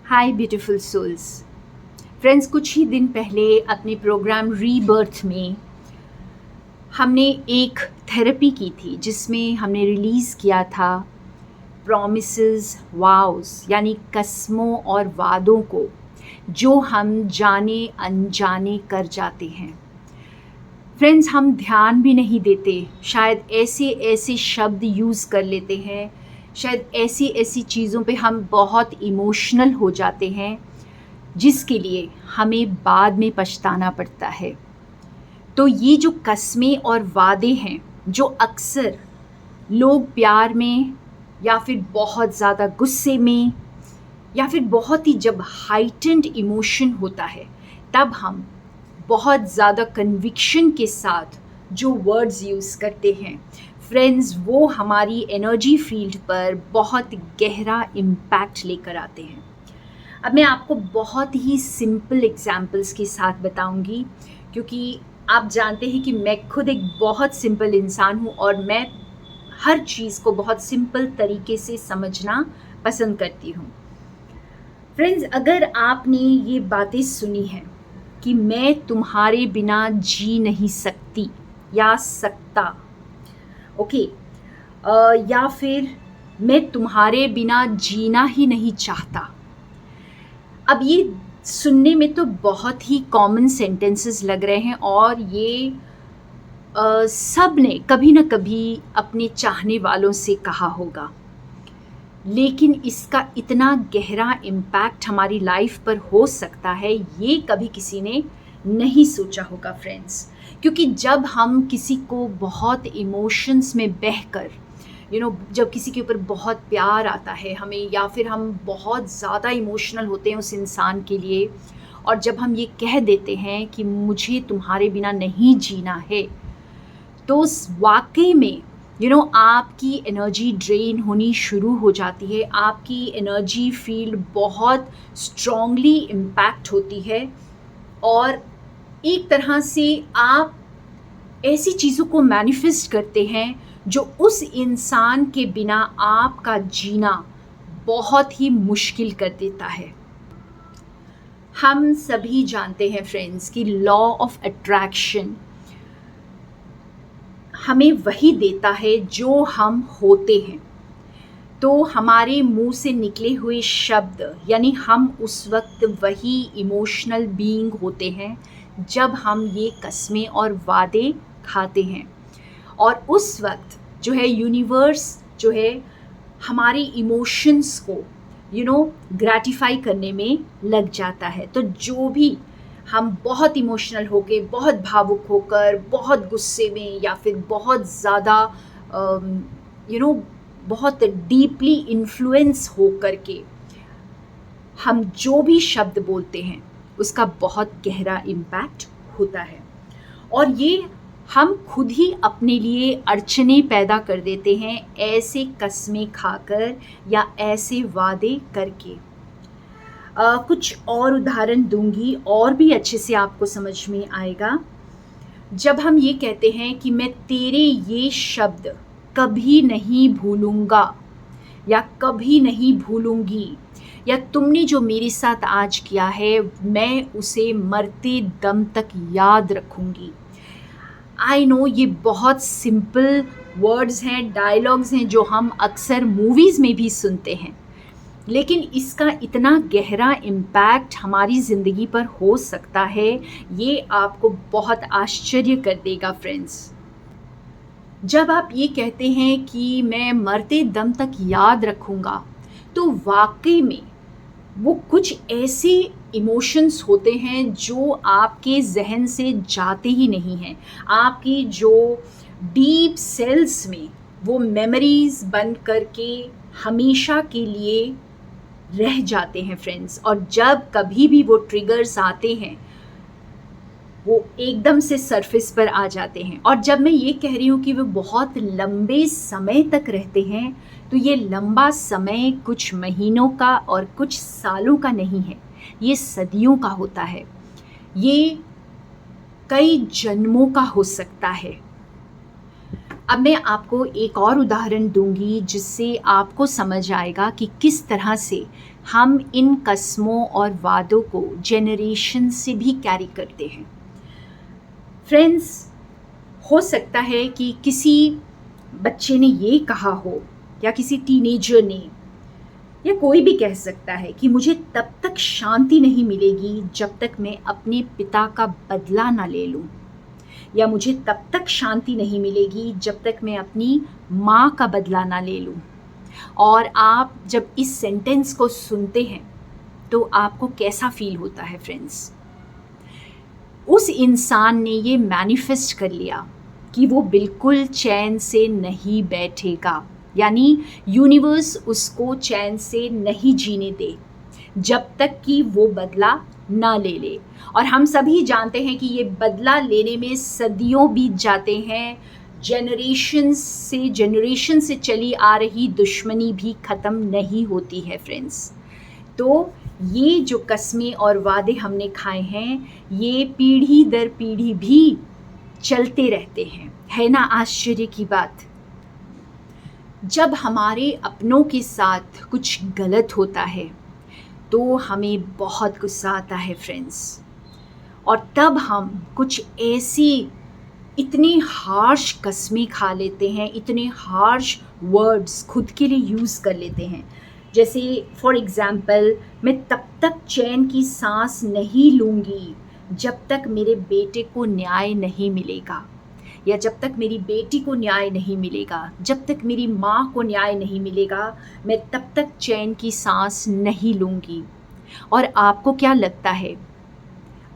हाय beautiful souls friends, कुछ ही दिन पहले अपने प्रोग्राम रीबर्थ में हमने एक थेरेपी की थी जिसमें हमने रिलीज़ किया था प्रॉमिसेस वाउस, यानी कस्मों और वादों को जो हम जाने अनजाने कर जाते हैं। फ्रेंड्स, हम ध्यान भी नहीं देते, शायद ऐसे ऐसे शब्द यूज़ कर लेते हैं, शायद ऐसी ऐसी चीज़ों पे हम बहुत इमोशनल हो जाते हैं जिसके लिए हमें बाद में पछताना पड़ता है। तो ये जो कस्में और वादे हैं जो अक्सर लोग प्यार में या फिर बहुत ज़्यादा गुस्से में या फिर बहुत ही जब हाइटेंड इमोशन होता है तब हम बहुत ज़्यादा कन्विक्शन के साथ जो वर्ड्स यूज़ करते हैं फ्रेंड्स, वो हमारी एनर्जी फील्ड पर बहुत गहरा इम्पैक्ट लेकर आते हैं। अब मैं आपको बहुत ही सिंपल एग्जाम्पल्स के साथ बताऊंगी, क्योंकि आप जानते हैं कि मैं खुद एक बहुत सिंपल इंसान हूँ और मैं हर चीज़ को बहुत सिंपल तरीके से समझना पसंद करती हूँ। फ्रेंड्स, अगर आपने ये बातें सुनी हैं कि मैं तुम्हारे बिना जी नहीं सकती या सकता, ओके, या फिर मैं तुम्हारे बिना जीना ही नहीं चाहता। अब ये सुनने में तो बहुत ही कॉमन सेंटेंसेस लग रहे हैं और ये सब ने कभी ना कभी अपने चाहने वालों से कहा होगा, लेकिन इसका इतना गहरा इम्पैक्ट हमारी लाइफ पर हो सकता है ये कभी किसी ने नहीं सोचा होगा फ्रेंड्स। क्योंकि जब हम किसी को बहुत इमोशंस में बहकर जब किसी के ऊपर बहुत प्यार आता है हमें, या फिर हम बहुत ज़्यादा इमोशनल होते हैं उस इंसान के लिए, और जब हम ये कह देते हैं कि मुझे तुम्हारे बिना नहीं जीना है, तो वाकई में आपकी एनर्जी ड्रेन होनी शुरू हो जाती है। आपकी एनर्जी फील्ड बहुत स्ट्रांगली इम्पैक्ट होती है और एक तरह से आप ऐसी चीज़ों को मैनिफेस्ट करते हैं जो उस इंसान के बिना आपका जीना बहुत ही मुश्किल कर देता है। हम सभी जानते हैं फ्रेंड्स कि लॉ ऑफ अट्रैक्शन हमें वही देता है जो हम होते हैं। तो हमारे मुंह से निकले हुए शब्द, यानी हम उस वक्त वही इमोशनल बीइंग होते हैं जब हम ये कस्में और वादे खाते हैं, और उस वक्त जो है यूनिवर्स जो है हमारी इमोशंस को ग्रैटिफाई करने में लग जाता है। तो जो भी हम बहुत इमोशनल होकर, बहुत भावुक होकर, बहुत गुस्से में या फिर बहुत ज़्यादा बहुत डीपली इन्फ्लुएंस हो करके हम जो भी शब्द बोलते हैं उसका बहुत गहरा इम्पैक्ट होता है, और ये हम खुद ही अपने लिए अड़चने पैदा कर देते हैं ऐसे कस्में खाकर या ऐसे वादे करके। कुछ और उदाहरण दूंगी और भी अच्छे से आपको समझ में आएगा। जब हम ये कहते हैं कि मैं तेरे ये शब्द कभी नहीं भूलूंगा या कभी नहीं भूलूंगी, या तुमने जो मेरे साथ आज किया है मैं उसे मरते दम तक याद रखूंगी। आई नो ये बहुत सिंपल वर्ड्स हैं, डायलॉग्स हैं जो हम अक्सर मूवीज़ में भी सुनते हैं, लेकिन इसका इतना गहरा इम्पैक्ट हमारी ज़िंदगी पर हो सकता है, ये आपको बहुत आश्चर्य कर देगा फ्रेंड्स। जब आप ये कहते हैं कि मैं मरते दम तक याद रखूँगा, तो वाकई में वो कुछ ऐसे इमोशंस होते हैं जो आपके जहन से जाते ही नहीं हैं। आपकी जो डीप सेल्स में वो मेमोरीज बन करके हमेशा के लिए रह जाते हैं फ्रेंड्स, और जब कभी भी वो ट्रिगर्स आते हैं वो एकदम से सरफेस पर आ जाते हैं। और जब मैं ये कह रही हूँ कि वो बहुत लंबे समय तक रहते हैं, तो ये लंबा समय कुछ महीनों का और कुछ सालों का नहीं है, ये सदियों का होता है, ये कई जन्मों का हो सकता है। अब मैं आपको एक और उदाहरण दूंगी जिससे आपको समझ आएगा कि किस तरह से हम इन कस्मों और वादों को जनरेशन से भी कैरी करते हैं। फ्रेंड्स, हो सकता है कि किसी बच्चे ने ये कहा हो या किसी टीनेजर ने या कोई भी कह सकता है कि मुझे तब तक शांति नहीं मिलेगी जब तक मैं अपने पिता का बदला ना ले लूं, या मुझे तब तक शांति नहीं मिलेगी जब तक मैं अपनी माँ का बदला ना ले लूं। और आप जब इस सेंटेंस को सुनते हैं तो आपको कैसा फील होता है फ्रेंड्स? उस इंसान ने ये मैनिफेस्ट कर लिया कि वो बिल्कुल चैन से नहीं बैठेगा, यानी यूनिवर्स उसको चैन से नहीं जीने दे जब तक कि वो बदला ना ले ले। और हम सभी जानते हैं कि ये बदला लेने में सदियों बीत जाते हैं, जनरेशन से चली आ रही दुश्मनी भी ख़त्म नहीं होती है फ्रेंड्स। तो ये जो कस्में और वादे हमने खाए हैं, ये पीढ़ी दर पीढ़ी भी चलते रहते हैं। है ना आश्चर्य की बात? जब हमारे अपनों के साथ कुछ गलत होता है तो हमें बहुत गुस्सा आता है फ्रेंड्स, और तब हम कुछ ऐसी इतने हार्श कस्में खा लेते हैं, इतने हार्श वर्ड्स खुद के लिए यूज़ कर लेते हैं। जैसे फॉर एग्ज़ाम्पल, मैं तब तक चैन की सांस नहीं लूँगी जब तक मेरे बेटे को न्याय नहीं मिलेगा, या जब तक मेरी बेटी को न्याय नहीं मिलेगा, जब तक मेरी माँ को न्याय नहीं मिलेगा, मैं तब तक चैन की सांस नहीं लूँगी। और आपको क्या लगता है?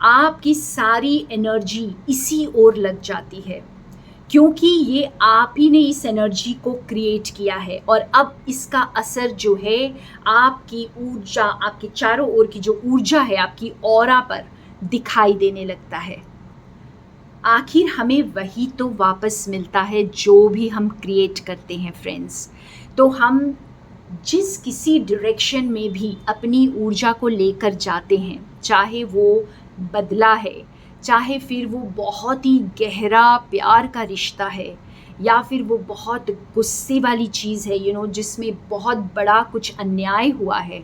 आपकी सारी एनर्जी इसी ओर लग जाती है, क्योंकि ये आप ही ने इस एनर्जी को क्रिएट किया है। और अब इसका असर जो है आपकी ऊर्जा, आपके चारों ओर की जो ऊर्जा है आपकी ऑरा पर दिखाई देने लगता है। आखिर हमें वही तो वापस मिलता है जो भी हम क्रिएट करते हैं फ्रेंड्स। तो हम जिस किसी डायरेक्शन में भी अपनी ऊर्जा को लेकर जाते हैं, चाहे वो बदला है, चाहे फिर वो बहुत ही गहरा प्यार का रिश्ता है, या फिर वो बहुत गुस्से वाली चीज़ है जिसमें बहुत बड़ा कुछ अन्याय हुआ है,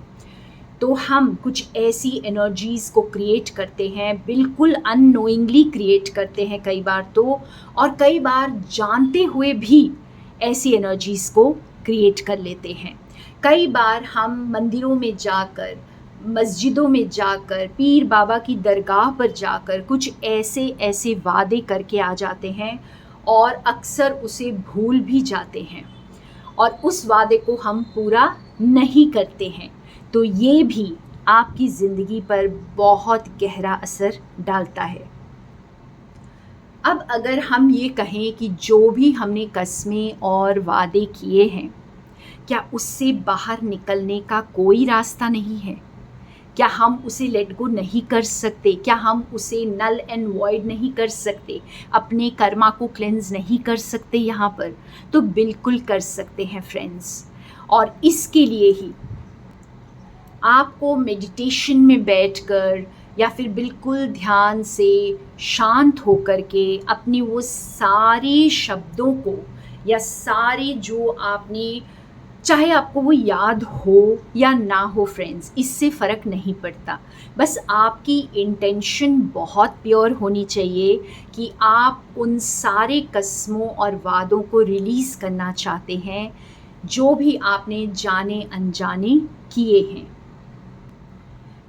तो हम कुछ ऐसी एनर्जीज़ को क्रिएट करते हैं, बिल्कुल अननोइंगली क्रिएट करते हैं कई बार तो, और कई बार जानते हुए भी ऐसी एनर्जीज़ को क्रिएट कर लेते हैं। कई बार हम मंदिरों में जाकर, मस्जिदों में जाकर, पीर बाबा की दरगाह पर जाकर कुछ ऐसे वादे करके आ जाते हैं और अक्सर उसे भूल भी जाते हैं, और उस वादे को हम पूरा नहीं करते हैं। तो ये भी आपकी ज़िंदगी पर बहुत गहरा असर डालता है। अब अगर हम ये कहें कि जो भी हमने कस्में और वादे किए हैं, क्या उससे बाहर निकलने का कोई रास्ता नहीं है? क्या हम उसे लेट गो नहीं कर सकते? क्या हम उसे नल एंड वॉइड नहीं कर सकते? अपने कर्मा को क्लेंज नहीं कर सकते यहाँ पर? तो बिल्कुल कर सकते हैं फ्रेंड्स। और इसके लिए ही आपको मेडिटेशन में बैठकर या फिर बिल्कुल ध्यान से शांत होकर के अपने वो सारे शब्दों को, या सारे जो आपने, चाहे आपको वो याद हो या ना हो फ्रेंड्स, इससे फ़र्क नहीं पड़ता। बस आपकी इंटेंशन बहुत प्योर होनी चाहिए कि आप उन सारे कस्मों और वादों को रिलीज़ करना चाहते हैं जो भी आपने जाने अनजाने किए हैं।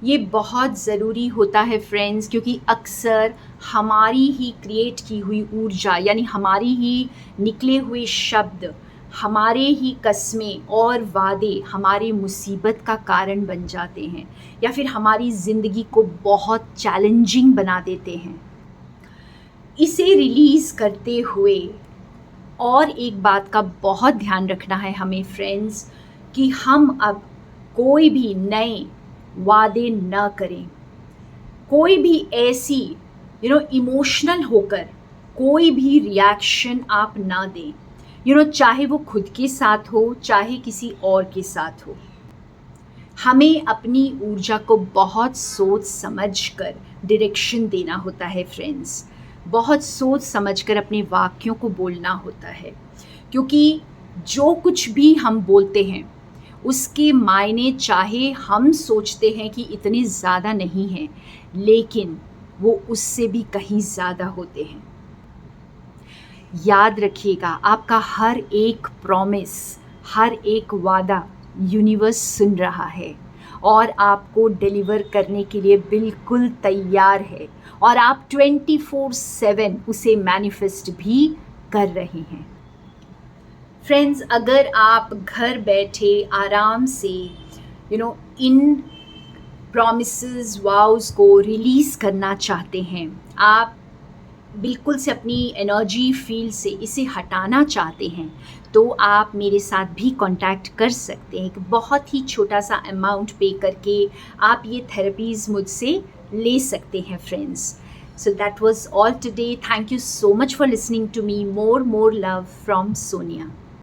ये बहुत ज़रूरी होता है फ्रेंड्स, क्योंकि अक्सर हमारी ही क्रिएट की हुई ऊर्जा, यानी हमारी ही निकले हुए शब्द, हमारे ही कस्में और वादे हमारी मुसीबत का कारण बन जाते हैं, या फिर हमारी ज़िंदगी को बहुत चैलेंजिंग बना देते हैं। इसे रिलीज़ करते हुए और एक बात का बहुत ध्यान रखना है हमें फ्रेंड्स, कि हम अब कोई भी नए वादे न करें। कोई भी ऐसी इमोशनल होकर कोई भी रिएक्शन आप ना दें, चाहे वो खुद के साथ हो, चाहे किसी और के साथ हो। हमें अपनी ऊर्जा को बहुत सोच समझ कर डायरेक्शन देना होता है फ्रेंड्स। बहुत सोच समझ कर अपने वाक्यों को बोलना होता है। क्योंकि जो कुछ भी हम बोलते हैं उसके मायने चाहे हम सोचते हैं कि इतने ज़्यादा नहीं हैं, लेकिन वो उससे भी कहीं ज़्यादा होते हैं। याद रखिएगा, आपका हर एक प्रॉमिस, हर एक वादा यूनिवर्स सुन रहा है और आपको डिलीवर करने के लिए बिल्कुल तैयार है, और आप 24/7 उसे मैनिफेस्ट भी कर रहे हैं। फ्रेंड्स, अगर आप घर बैठे आराम से इन प्रॉमिसेस, वाउस को रिलीज़ करना चाहते हैं, आप बिल्कुल से अपनी एनर्जी फील्ड से इसे हटाना चाहते हैं, तो आप मेरे साथ भी कांटेक्ट कर सकते हैं। एक बहुत ही छोटा सा अमाउंट पे करके आप ये थेरेपीज़ मुझसे ले सकते हैं friends. So that was all today. Thank you so much for listening to me. More love from Sonia.